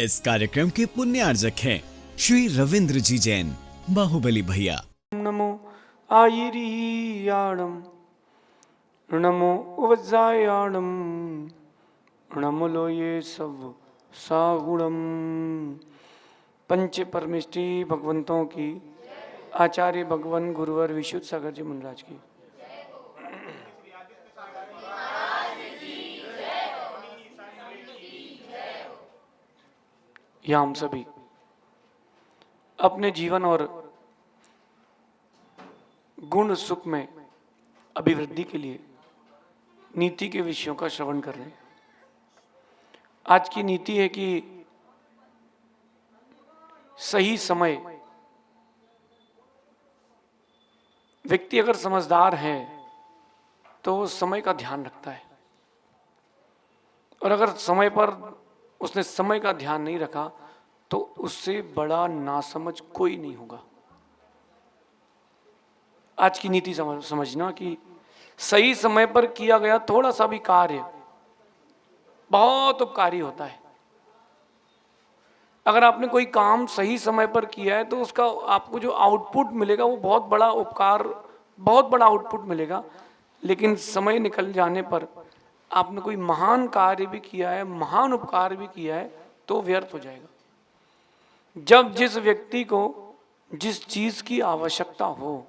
इस कार्यक्रम के पुण्यार्जक हैं श्री रविंद्र जी जैन, बाहुबली भैया। नमो आयिरीयाणम नमो उवज्जायाणम नमो लोये सब सागुणम। पंच परमिष्टि भगवंतों की, आचार्य भगवान गुरुवर विशुद्ध सागर जी मुनिराज की। यह हम सभी अपने जीवन और गुण सुख में अभिवृद्धि के लिए नीति के विषयों का श्रवण कर रहे हैं। आज की नीति है कि सही समय, व्यक्ति अगर समझदार है तो वो समय का ध्यान रखता है, और अगर समय पर उसने समय का ध्यान नहीं रखा तो उससे बड़ा नासमझ कोई नहीं होगा। आज की नीति समझना कि सही समय पर किया गया थोड़ा सा भी कार्य बहुत उपकारी होता है। अगर आपने कोई काम सही समय पर किया है तो उसका आपको जो आउटपुट मिलेगा वो बहुत बड़ा उपकार, बहुत बड़ा आउटपुट मिलेगा। लेकिन समय निकल जाने पर आपने कोई महान कार्य भी किया है, महान उपकार भी किया है, तो व्यर्थ हो जाएगा। जब जिस व्यक्ति को जिस चीज की आवश्यकता हो,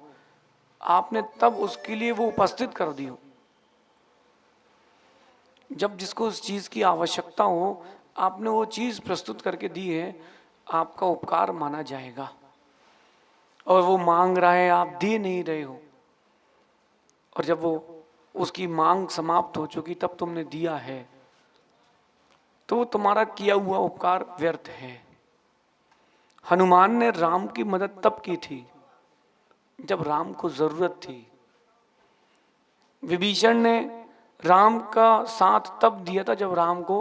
आपने तब उसके लिए वो उपस्थित कर दी हो। जब जिसको उस चीज की आवश्यकता हो, आपने वो चीज प्रस्तुत करके दी है, आपका उपकार माना जाएगा। और वो मांग रहा है, आप दे नहीं रहे हो, और जब वो उसकी मांग समाप्त हो चुकी तब तुमने दिया है, तो तुम्हारा किया हुआ उपकार व्यर्थ है। हनुमान ने राम की मदद तब की थी जब राम को जरूरत थी। विभीषण ने राम का साथ तब दिया था जब राम को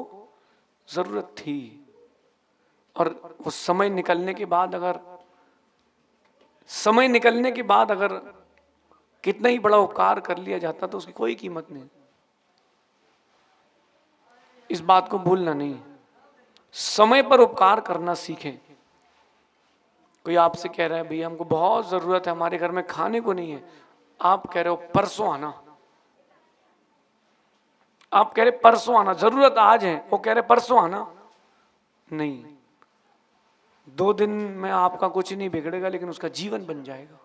जरूरत थी, और उस समय निकलने के बाद अगर कितना ही बड़ा उपकार कर लिया जाता तो उसकी कोई कीमत नहीं। इस बात को भूलना नहीं, समय पर उपकार करना सीखें। कोई आपसे कह रहा है भैया हमको बहुत जरूरत है, हमारे घर में खाने को नहीं है, आप कह रहे हो परसों आना, आप कह रहे परसों आना, जरूरत आज है, वो कह रहे परसों आना। नहीं, 2 दिन में आपका कुछ नहीं बिगड़ेगा, लेकिन उसका जीवन बन जाएगा।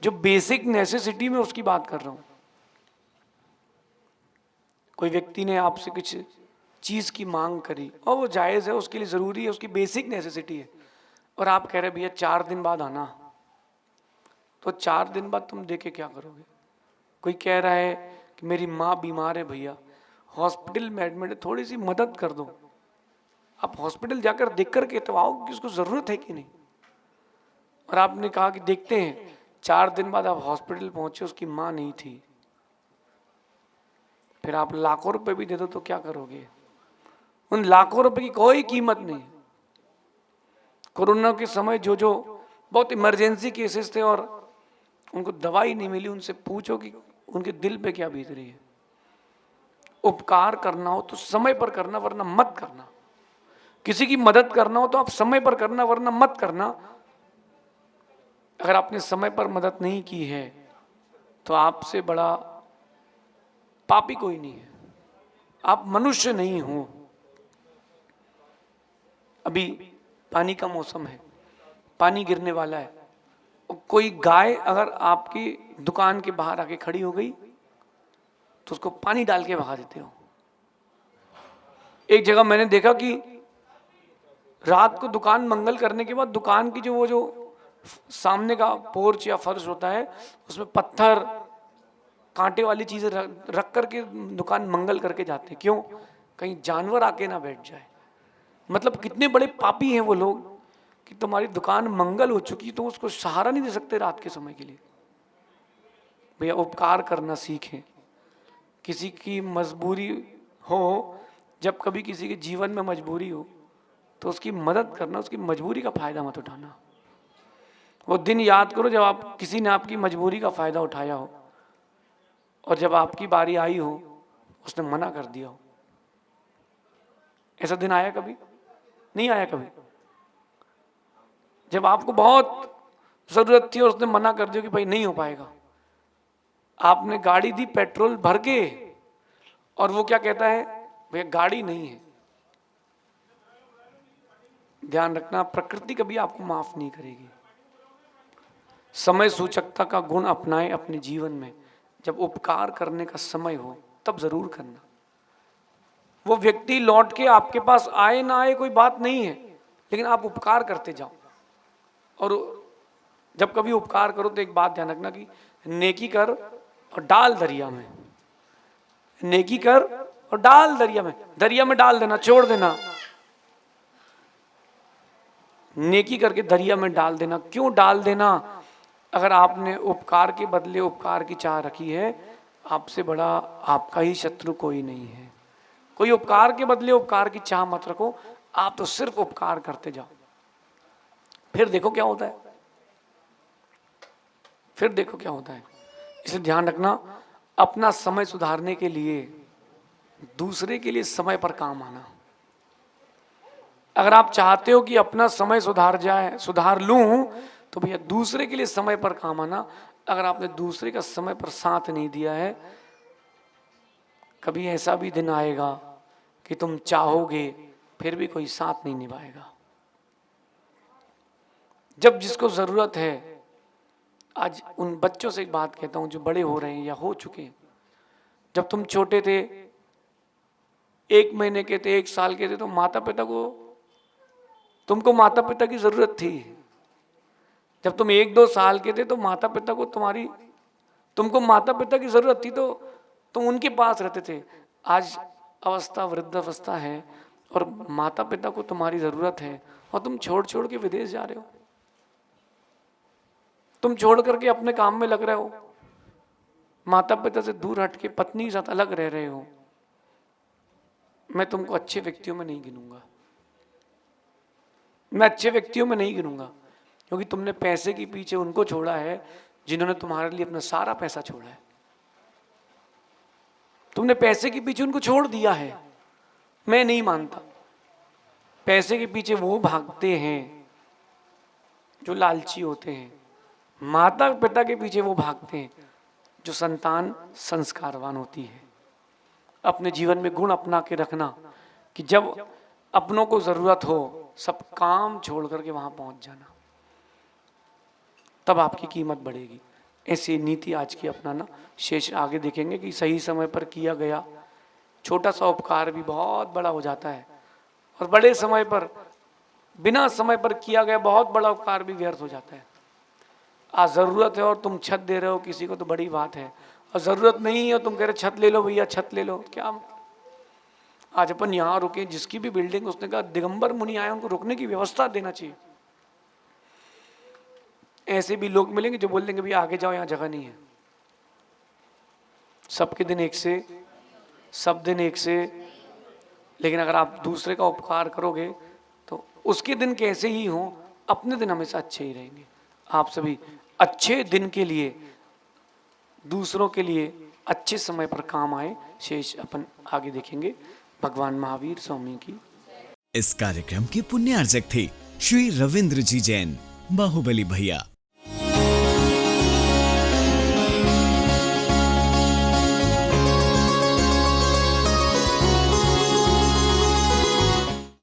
जो बेसिक नेसेसिटी में उसकी बात कर रहा हूं। कोई व्यक्ति ने आपसे कुछ चीज की मांग करी और वो जायज है, उसके लिए जरूरी है, उसकी बेसिक नेसेसिटी है, और आप कह रहे भैया 4 दिन बाद आना, तो 4 दिन बाद तुम देके क्या करोगे? कोई कह रहा है कि मेरी माँ बीमार है भैया, हॉस्पिटल में एडमिट है, थोड़ी सी मदद कर दो। आप हॉस्पिटल जाकर देख करके तो आओ कि उसको जरूरत है कि नहीं। और आपने कहा कि देखते हैं, 4 दिन बाद आप हॉस्पिटल पहुंचे, उसकी माँ नहीं थी, फिर आप लाखों रुपए भी दे दो तो क्या करोगे? उन लाखों रुपए की कोई कीमत नहीं। कोरोना के समय जो जो बहुत इमरजेंसी केसेस थे और उनको दवाई नहीं मिली, उनसे पूछो कि उनके दिल पे क्या बीत रही है। उपकार करना हो तो समय पर करना, वरना मत करना। किसी की मदद करना हो तो आप समय पर करना, वरना मत करना। अगर आपने समय पर मदद नहीं की है तो आपसे बड़ा पापी कोई नहीं है, आप मनुष्य नहीं हो। अभी पानी का मौसम है, पानी गिरने वाला है, कोई गाय अगर आपकी दुकान के बाहर आके खड़ी हो गई तो उसको पानी डाल के भगा देते हो। एक जगह मैंने देखा कि रात को दुकान मंगल करने के बाद दुकान की वो जो सामने का पोर्च या फर्श होता है, उसमें पत्थर कांटे वाली चीजें रख करके दुकान मंगल करके जाते हैं। क्यों? कहीं जानवर आके ना बैठ जाए। मतलब कितने बड़े पापी हैं वो लोग कि तुम्हारी दुकान मंगल हो चुकी तो उसको सहारा नहीं दे सकते रात के समय के लिए। भैया उपकार करना सीखें। किसी की मजबूरी हो, जब कभी किसी के जीवन में मजबूरी हो तो उसकी मदद करना, उसकी मजबूरी का फायदा मत उठाना। वो दिन याद करो जब आप किसी ने आपकी मजबूरी का फायदा उठाया हो, और जब आपकी बारी आई हो उसने मना कर दिया हो। ऐसा दिन आया कभी? नहीं आया कभी? जब आपको बहुत जरूरत थी और उसने मना कर दिया कि भाई नहीं हो पाएगा, आपने गाड़ी दी पेट्रोल भर के, और वो क्या कहता है, भैया गाड़ी नहीं है। ध्यान रखना, प्रकृति कभी आपको माफ नहीं करेगी। समय सूचकता का गुण अपनाएं अपने जीवन में। जब उपकार करने का समय हो तब जरूर करना। वो व्यक्ति लौट के आपके पास आए ना आए कोई बात नहीं है, लेकिन आप उपकार करते जाओ। और जब कभी उपकार करो तो एक बात ध्यान रखना कि नेकी कर और डाल दरिया में। नेकी कर और डाल दरिया में डाल देना, छोड़ देना। नेकी करके दरिया में डाल देना। क्यों डाल देना? अगर आपने उपकार के बदले उपकार की चाह रखी है, आपसे बड़ा आपका ही शत्रु कोई नहीं है। कोई उपकार के बदले उपकार की चाह मत रखो, आप तो सिर्फ उपकार करते जाओ। फिर देखो क्या होता है, फिर देखो क्या होता है। इसे ध्यान रखना, अपना समय सुधारने के लिए दूसरे के लिए समय पर काम आना। अगर आप चाहते हो कि अपना समय सुधार जाए, सुधार लूं, तो भैया दूसरे के लिए समय पर काम आना। अगर आपने दूसरे का समय पर साथ नहीं दिया है, कभी ऐसा भी दिन आएगा कि तुम चाहोगे फिर भी कोई साथ नहीं निभाएगा। जब जिसको जरूरत है, आज उन बच्चों से एक बात कहता हूं जो बड़े हो रहे हैं या हो चुके हैं। जब तुम छोटे थे, 1 महीने के थे, 1 साल के थे, तो माता पिता को, तुमको माता पिता की जरूरत थी। जब तुम 1-2 साल के थे तो माता पिता को तुमको माता पिता की जरूरत थी, तो तुम उनके पास रहते थे। आज अवस्था वृद्धावस्था है और माता पिता को तुम्हारी जरूरत है, और तुम छोड़ छोड़ के विदेश जा रहे हो। तुम छोड़ करके अपने काम में लग रहे हो, माता पिता से दूर हट के पत्नी के साथ अलग रह रहे हो। मैं तुमको अच्छे व्यक्तियों में नहीं गिनूंगा, मैं अच्छे व्यक्तियों में नहीं गिनूंगा, क्योंकि तुमने पैसे के पीछे उनको छोड़ा है जिन्होंने तुम्हारे लिए अपना सारा पैसा छोड़ा है। तुमने पैसे के पीछे उनको छोड़ दिया है। मैं नहीं मानता। पैसे के पीछे वो भागते हैं जो लालची होते हैं, माता पिता के पीछे वो भागते हैं जो संतान संस्कारवान होती है। अपने जीवन में गुण अपना के रखना कि जब अपनों को जरूरत हो, सब काम छोड़ करके वहां पहुंच जाना, तब आपकी कीमत बढ़ेगी। ऐसी नीति आज की अपनाना। शेष आगे देखेंगे कि सही समय पर किया गया छोटा सा उपकार भी बहुत बड़ा हो जाता है, और बड़े समय पर, बिना समय पर किया गया बहुत बड़ा उपकार भी व्यर्थ हो जाता है। आज जरूरत है और तुम छत दे रहे हो किसी को तो बड़ी बात है, और जरूरत नहीं है तुम कह रहे छत ले लो भैया, छत ले लो। क्या आज अपन यहाँ रुके, जिसकी भी बिल्डिंग, उसने कहा दिगंबर मुनि आए, उनको रुकने की व्यवस्था देना चाहिए। ऐसे भी लोग मिलेंगे जो बोल देंगे भैया आगे जाओ, यहाँ जगह नहीं है। सबके दिन एक से, सब दिन एक से। लेकिन अगर आप दूसरे का उपकार करोगे तो उसके दिन कैसे ही हो, अपने दिन हमेशा अच्छे ही रहेंगे। आप सभी अच्छे दिन के लिए, दूसरों के लिए अच्छे समय पर काम आए। शेष अपन आगे देखेंगे। भगवान महावीर स्वामी की। इस कार्यक्रम के पुण्यार्जक थे श्री रविंद्र जी जैन, बाहुबली भैया।